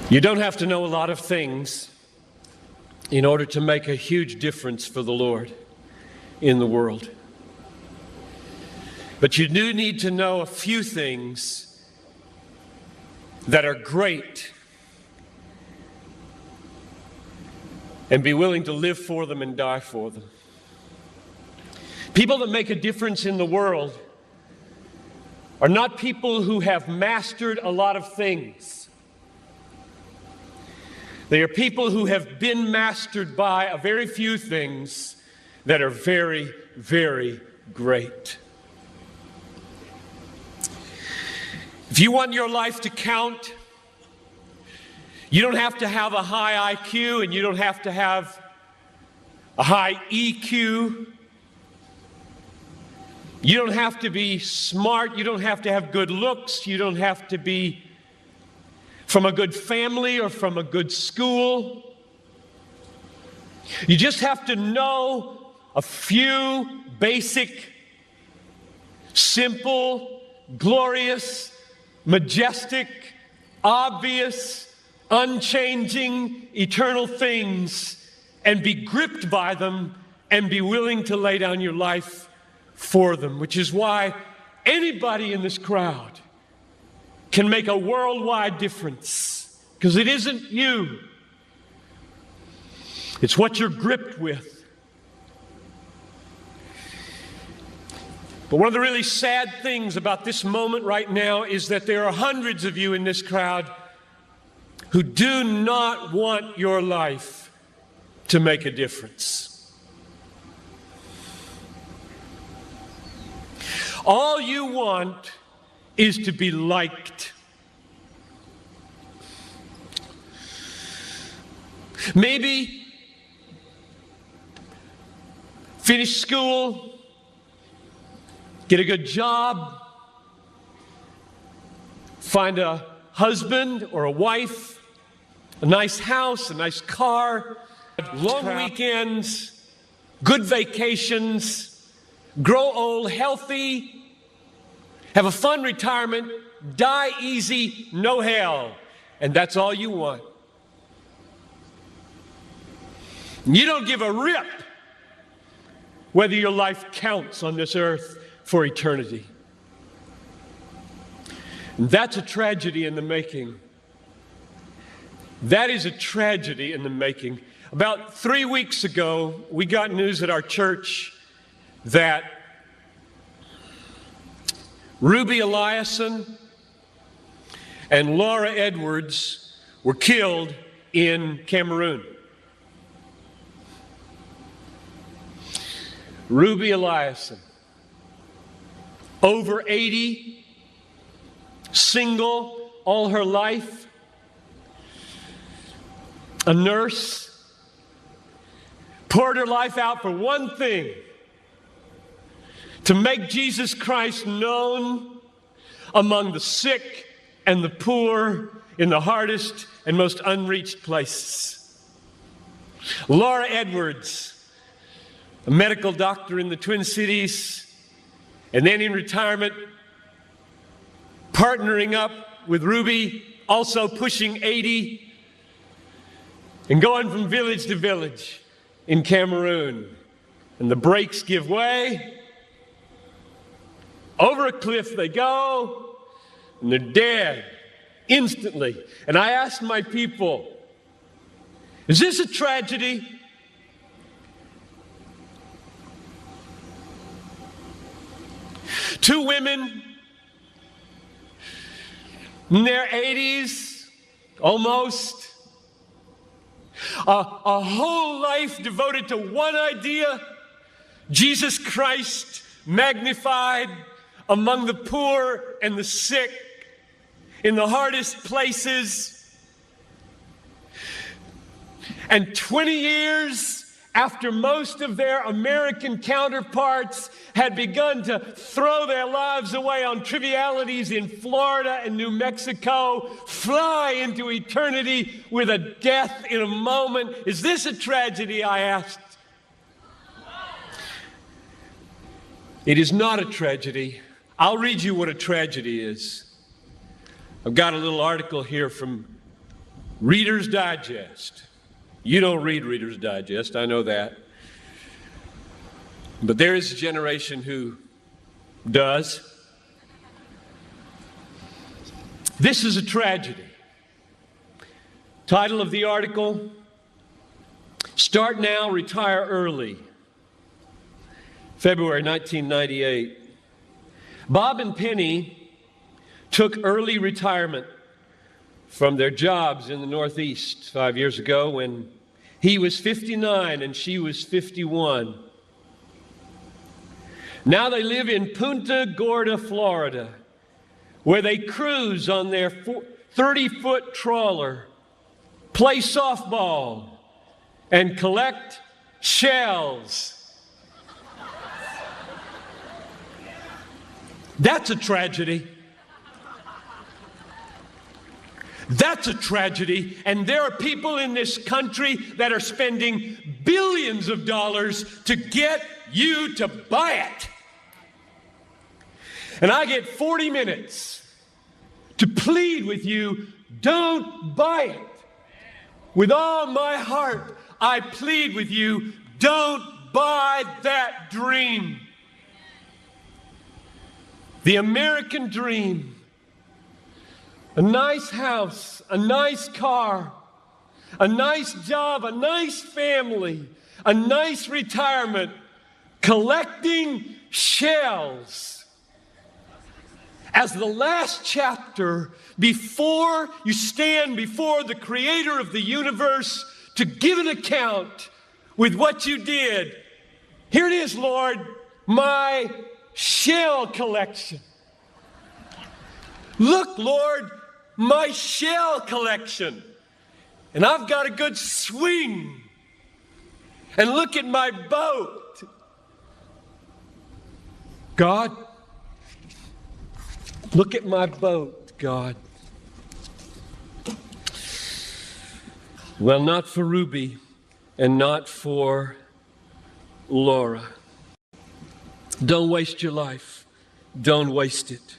You don't have to know a lot of things in order to make a huge difference for the Lord in the world. But you do need to know a few things that are great and be willing to live for them and die for them. People that make a difference in the world are not people who have mastered a lot of things. They are people who have been mastered by a very few things that are very, very great. If you want your life to count, you don't have to have a high IQ and you don't have to have a high EQ. You don't have to be smart. You don't have to have good looks. You don't have to be from a good family or from a good school. You just have to know a few basic, simple, glorious, majestic, obvious, unchanging, eternal things and be gripped by them and be willing to lay down your life for them, which is why anybody in this crowd can make a worldwide difference, because it isn't you. It's what you're gripped with. But one of the really sad things about this moment right now is that there are hundreds of you in this crowd who do not want your life to make a difference. All you want is to be liked. Maybe finish school, get a good job, find a husband or a wife, a nice house, a nice car, long weekends, good vacations, grow old healthy, have a fun retirement, die easy, no hell. And that's all you want. You don't give a rip whether your life counts on this earth for eternity. And that's a tragedy in the making. That is a tragedy in the making. About 3 weeks ago, we got news at our church that Ruby Eliason and Laura Edwards were killed in Cameroon. Ruby Eliason, over 80, single all her life, a nurse, poured her life out for one thing: to make Jesus Christ known among the sick and the poor in the hardest and most unreached places. Laura Edwards, a medical doctor in the Twin Cities, and then in retirement, partnering up with Ruby, also pushing 80, and going from village to village in Cameroon. And the brakes give way. Over a cliff they go, and they're dead instantly. And I asked my people, is this a tragedy? Two women in their 80s, almost, a whole life devoted to one idea: Jesus Christ magnified among the poor and the sick, in the hardest places. And 20 years after most of their American counterparts had begun to throw their lives away on trivialities in Florida and New Mexico, fly into eternity with a death in a moment. Is this a tragedy, I asked? It is not a tragedy. I'll read you what a tragedy is. I've got a little article here from Reader's Digest. You don't read Reader's Digest, I know that. But there is a generation who does. This is a tragedy. Title of the article, Start Now, Retire Early. February 1998. Bob and Penny took early retirement from their jobs in the Northeast 5 years ago when he was 59 and she was 51. Now they live in Punta Gorda, Florida, where they cruise on their 30-foot trawler, play softball, and collect shells. That's a tragedy. That's a tragedy, and there are people in this country that are spending billions of dollars to get you to buy it. And I get 40 minutes to plead with you, don't buy it. With all my heart, I plead with you, don't buy that dream. The American dream. A nice house, a nice car, a nice job, a nice family, a nice retirement, collecting shells. As the last chapter, before you stand before the Creator of the universe to give an account with what you did, here it is, Lord, my shell collection. Look, Lord, my shell collection. And I've got a good swing. And look at my boat. God, look at my boat, God. Well, not for Ruby and not for Laura. Don't waste your life. Don't waste it.